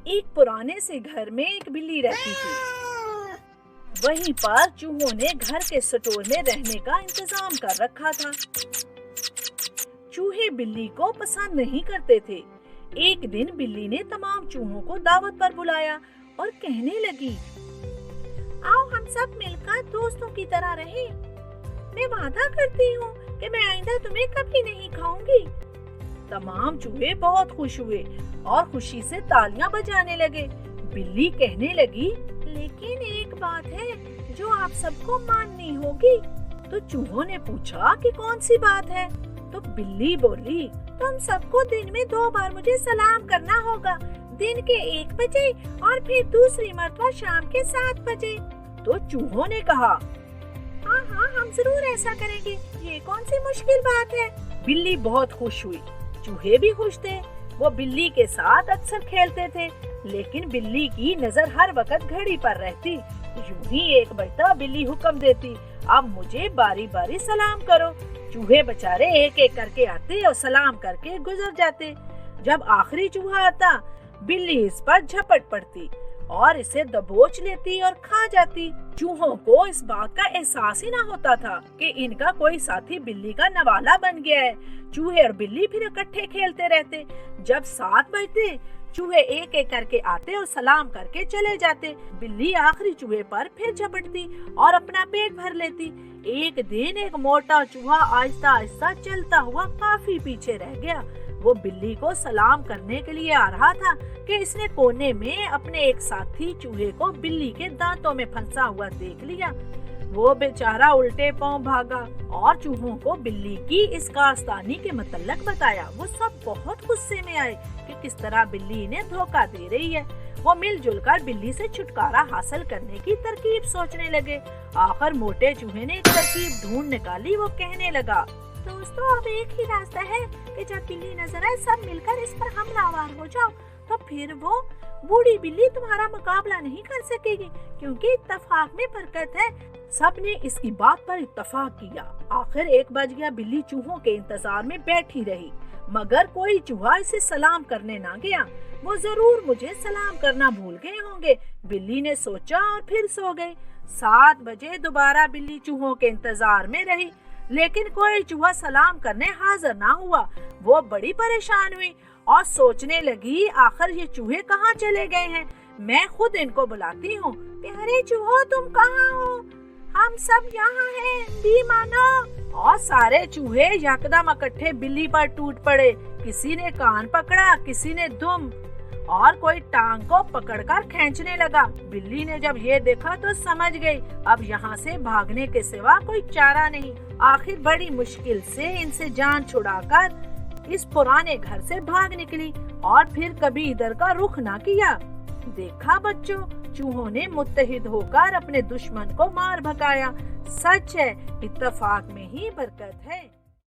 एक पुराने से घर में एक बिल्ली रहती थी। वहीं पर चूहों ने घर के स्टोर में रहने का इंतजाम कर रखा था। चूहे बिल्ली को पसंद नहीं करते थे। एक दिन बिल्ली ने तमाम चूहों को दावत पर बुलाया और कहने लगी, आओ हम सब मिलकर दोस्तों की तरह रहें। मैं वादा करती हूँ कि मैं आइंदा तुम्हें कभी नहीं खाऊंगी। तमाम चूहे बहुत खुश हुए और खुशी से तालियां बजाने लगे। बिल्ली कहने लगी, लेकिन एक बात है जो आप सबको माननी होगी। तो चूहों ने पूछा कि कौन सी बात है? तो बिल्ली बोली, तुम सबको दिन में 2 बार मुझे सलाम करना होगा, दिन के 1 बजे और फिर दूसरी मर्तबा शाम के 7 बजे। तो चूहों ने कहा, हाँ हाँ हम जरूर ऐसा करेंगे, ये कौन सी मुश्किल बात है। बिल्ली बहुत खुश हुई, चूहे भी खुश थे। वो बिल्ली के साथ अक्सर खेलते थे, लेकिन बिल्ली की नजर हर वक्त घड़ी पर रहती। यूं ही 1 बजता बिल्ली हुक्म देती, अब मुझे बारी बारी सलाम करो। चूहे बेचारे एक एक करके आते और सलाम करके गुजर जाते। जब आखिरी चूहा आता, बिल्ली इस पर झपट पड़ती और इसे दबोच लेती और खा जाती। चूहों को इस बात का एहसास ही न होता था कि इनका कोई साथी बिल्ली का नवाला बन गया है। चूहे और बिल्ली फिर इकट्ठे खेलते रहते। जब 7 बजते, चूहे एक एक करके आते और सलाम करके चले जाते। बिल्ली आखिरी चूहे पर फिर झपटती और अपना पेट भर लेती। एक दिन एक मोटा चूहा आहिस्ता आहिस्ता चलता हुआ काफी पीछे रह गया। वो बिल्ली को सलाम करने के लिए आ रहा था कि इसने कोने में अपने एक साथी चूहे को बिल्ली के दांतों में फंसा हुआ देख लिया। वो बेचारा उल्टे पांव भागा और चूहों को बिल्ली की इस कारस्तानी के मतलब बताया। वो सब बहुत गुस्से में आए कि किस तरह बिल्ली इन्हें धोखा दे रही है। वो मिलजुल कर बिल्ली से छुटकारा हासिल करने की तरकीब सोचने लगे। आखिर मोटे चूहे ने एक तरकीब ढूंढ निकाली। वो कहने लगा, दोस्तों अब एक ही रास्ता है कि जब बिल्ली नजर आए सब मिलकर इस पर हमलावर हो जाओ, तो फिर वो बूढ़ी बिल्ली तुम्हारा मुकाबला नहीं कर सकेगी, क्योंकि इत्तेफाक में बरकत है। सब ने इसकी बात पर इत्तेफाक किया। आखिर 1 बज गया। बिल्ली चूहों के इंतजार में बैठी रही, मगर कोई चूहा इसे सलाम करने ना गया। वो जरूर मुझे सलाम करना भूल गए होंगे, बिल्ली ने सोचा और फिर सो गई। 7 बजे दोबारा बिल्ली चूहों के इंतजार में रही, लेकिन कोई चूहा सलाम करने हाजिर ना हुआ। वो बड़ी परेशान हुई और सोचने लगी, आखिर ये चूहे कहाँ चले गए हैं? मैं खुद इनको बुलाती हूँ। प्यारे चूहो, तुम कहाँ हो? हम सब यहाँ हैं, भी मानो। और सारे चूहे यकदम इकट्ठे बिल्ली पर टूट पड़े। किसी ने कान पकड़ा, किसी ने दुम और कोई टांग को पकड़कर खींचने लगा। बिल्ली ने जब ये देखा तो समझ गई, अब यहाँ से भागने के सिवा कोई चारा नहीं। आखिर बड़ी मुश्किल से इनसे जान छुड़ाकर इस पुराने घर से भाग निकली और फिर कभी इधर का रुख ना किया। देखा बच्चों, चूहों ने मुत्तहिद होकर अपने दुश्मन को मार भगाया। सच है, इत्तेफाक में ही बरकत है।